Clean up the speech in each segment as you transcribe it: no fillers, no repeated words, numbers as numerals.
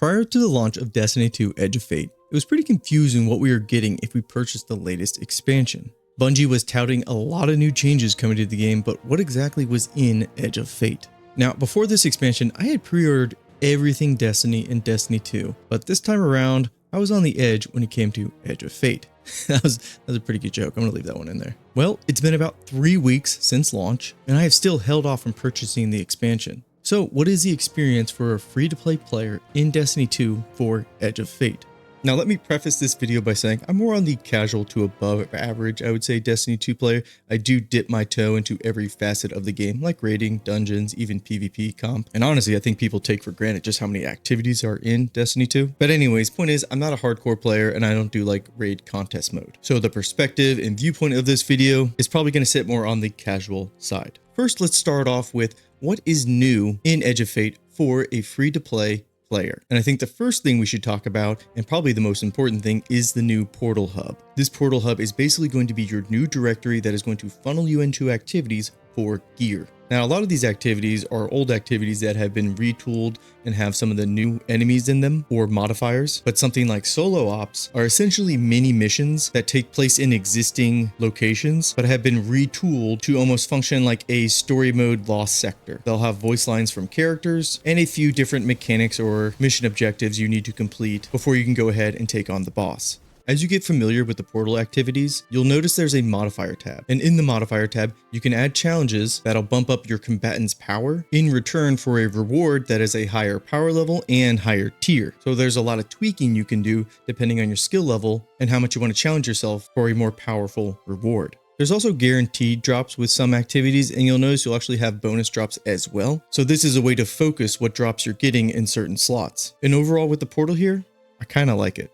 Prior to the launch of Destiny 2 Edge of Fate, it was pretty confusing what we were getting if we purchased the latest expansion. Bungie was touting a lot of new changes coming to the game, but what exactly was in Edge of Fate? Now, before this expansion, I had pre-ordered everything Destiny and Destiny 2, but this time around, I was on the edge when it came to Edge of Fate. that was a pretty good joke. I'm gonna leave that one in there. Well, it's been about 3 weeks since launch, and I have still held off from purchasing the expansion. So what is the experience for a free-to-play player in Destiny 2 for Edge of Fate? Now let me preface this video by saying I'm more on the casual to above average, I would say, Destiny 2 player. I do dip my toe into every facet of the game, like raiding, dungeons, even PvP comp. And honestly, I think people take for granted just how many activities are in Destiny 2. But anyways, point is, I'm not a hardcore player and I don't do like raid contest mode. So the perspective and viewpoint of this video is probably going to sit more on the casual side. First, let's start off with what is new in Edge of Fate for a free-to-play player. And I think the first thing we should talk about, and probably the most important thing, is the new Portal Hub. This Portal Hub is basically going to be your new directory that is going to funnel you into activities for gear. Now, a lot of these activities are old activities that have been retooled and have some of the new enemies in them or modifiers, but something like solo ops are essentially mini missions that take place in existing locations, but have been retooled to almost function like a story mode lost sector. They'll have voice lines from characters and a few different mechanics or mission objectives you need to complete before you can go ahead and take on the boss. As you get familiar with the portal activities, you'll notice there's a modifier tab. And in the modifier tab, you can add challenges that'll bump up your combatant's power in return for a reward that is a higher power level and higher tier. So there's a lot of tweaking you can do depending on your skill level and how much you want to challenge yourself for a more powerful reward. There's also guaranteed drops with some activities, and you'll notice you'll actually have bonus drops as well. So this is a way to focus what drops you're getting in certain slots. And overall with the portal here, I kind of like it.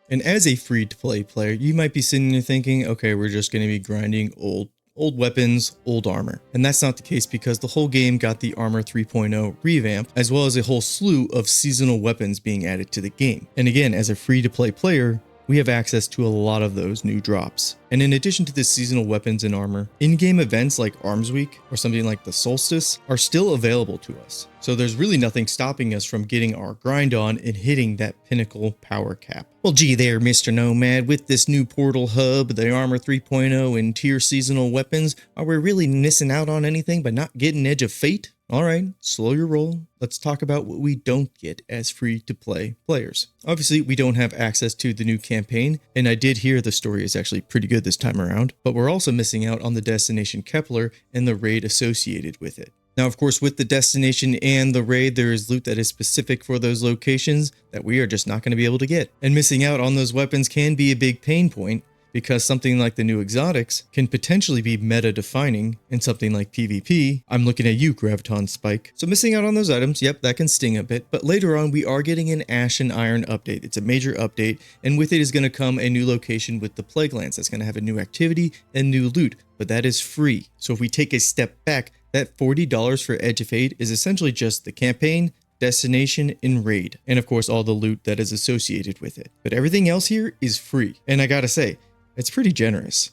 And as a free-to-play player, you might be sitting there thinking, okay, we're just going to be grinding old weapons, old armor. And that's not the case because the whole game got the Armor 3.0 revamp, as well as a whole slew of seasonal weapons being added to the game. And again, as a free-to-play player, we have access to a lot of those new drops. And in addition to the seasonal weapons and armor, in-game events like Arms Week or something like the Solstice are still available to us. So there's really nothing stopping us from getting our grind on and hitting that pinnacle power cap. Well, gee there, Mr. Nomad, with this new Portal Hub, the Armor 3.0 and tier seasonal weapons, are we really missing out on anything by not getting Edge of Fate? All right, slow your roll. Let's talk about what we don't get as free-to-play players. Obviously, we don't have access to the new campaign, and I did hear the story is actually pretty good this time around, but we're also missing out on the Destination Kepler and the raid associated with it. Now, of course, with the destination and the raid, there is loot that is specific for those locations that we are just not going to be able to get. And missing out on those weapons can be a big pain point, because something like the new exotics can potentially be meta-defining in something like PvP. I'm looking at you, Graviton Spike. So missing out on those items, yep, that can sting a bit, but later on we are getting an Ash and Iron update. It's a major update, and with it is going to come a new location with the Plague Lance that's going to have a new activity and new loot, but that is free. So if we take a step back, that $40 for Edge of Fate is essentially just the campaign, destination, and raid, and of course all the loot that is associated with it. But everything else here is free, and I gotta say, it's pretty generous.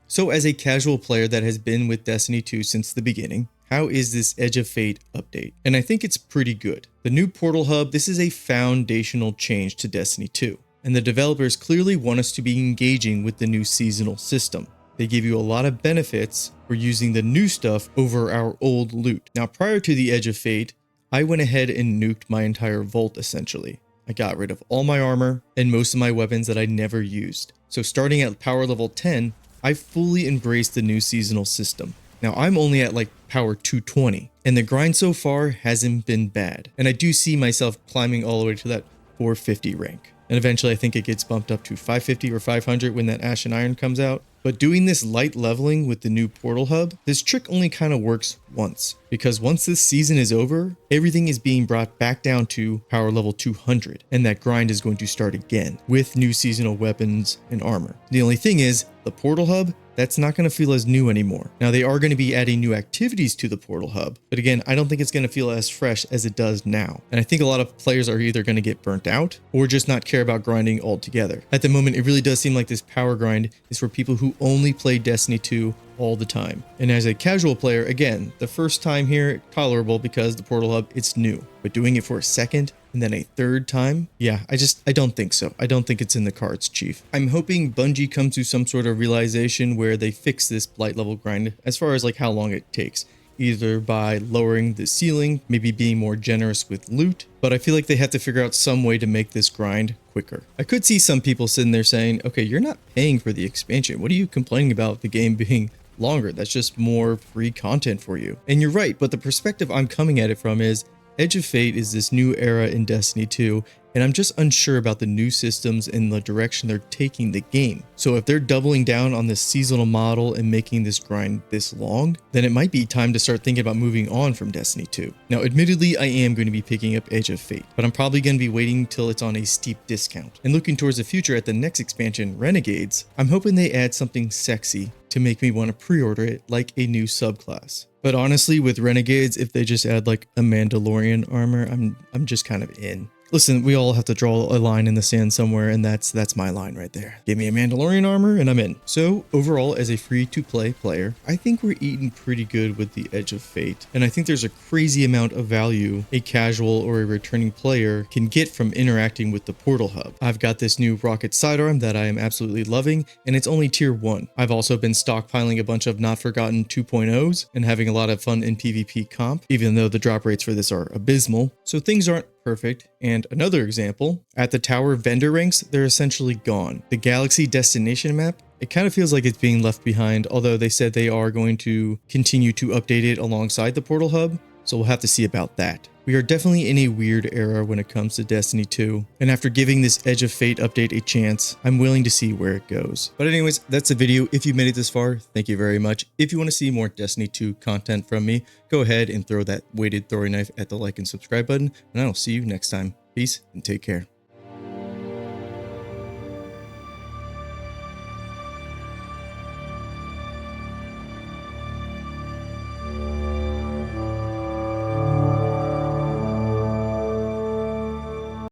So as a casual player that has been with Destiny 2 since the beginning, how is this Edge of Fate update? And I think it's pretty good. The new Portal Hub, this is a foundational change to Destiny 2, and the developers clearly want us to be engaging with the new seasonal system. They give you a lot of benefits for using the new stuff over our old loot. Now, prior to the Edge of Fate, I went ahead and nuked my entire vault essentially. I got rid of all my armor and most of my weapons that I never used. So starting at power level 10, I fully embraced the new seasonal system. Now I'm only at like power 220, and the grind so far hasn't been bad. And I do see myself climbing all the way to that 450 rank. And eventually I think it gets bumped up to 550 or 500 when that Ash and Iron comes out. But doing this light leveling with the new Portal Hub, this trick only kind of works once. Because once this season is over, everything is being brought back down to power level 200. And that grind is going to start again with new seasonal weapons and armor. The only thing is, the Portal Hub, that's not going to feel as new anymore. Now they are going to be adding new activities to the Portal Hub, but again, I don't think it's going to feel as fresh as it does now. And I think a lot of players are either going to get burnt out or just not care about grinding altogether. At the moment, it really does seem like this power grind is for people who only play Destiny 2 all the time. And as a casual player, again, the first time here, tolerable because the Portal Hub, it's new. But doing it for a second, and then a third time? Yeah, I don't think so. I don't think it's in the cards, Chief. I'm hoping Bungie comes to some sort of realization where they fix this blight level grind as far as like how long it takes, either by lowering the ceiling, maybe being more generous with loot, but I feel like they have to figure out some way to make this grind quicker. I could see some people sitting there saying, okay, you're not paying for the expansion. What are you complaining about the game being longer? That's just more free content for you. And you're right, but the perspective I'm coming at it from is Edge of Fate is this new era in Destiny 2, and I'm just unsure about the new systems and the direction they're taking the game. So if they're doubling down on this seasonal model and making this grind this long, then it might be time to start thinking about moving on from Destiny 2. Now, admittedly, I am going to be picking up Edge of Fate, but I'm probably going to be waiting till it's on a steep discount. And looking towards the future at the next expansion, Renegades, I'm hoping they add something sexy to make me want to pre-order it, like a new subclass. But honestly, with Renegades, if they just add like a Mandalorian armor, I'm just kind of in. Listen, we all have to draw a line in the sand somewhere, and that's my line right there. Give me a Mandalorian armor and I'm in. So overall, as a free-to-play player, I think we're eating pretty good with the Edge of Fate. And I think there's a crazy amount of value a casual or a returning player can get from interacting with the Portal Hub. I've got this new rocket sidearm that I am absolutely loving, and it's only tier 1. I've also been stockpiling a bunch of not forgotten 2.0s and having a lot of fun in PvP comp, even though the drop rates for this are abysmal. So things aren't perfect. And another example, at the tower vendor ranks, they're essentially gone. The Galaxy destination map, it kind of feels like it's being left behind, although they said they are going to continue to update it alongside the Portal Hub, so we'll have to see about that. We are definitely in a weird era when it comes to Destiny 2, and after giving this Edge of Fate update a chance, I'm willing to see where it goes. But anyways, that's the video. If you made it this far, thank you very much. If you want to see more Destiny 2 content from me, go ahead and throw that weighted throwing knife at the like and subscribe button, and I'll see you next time. Peace and take care.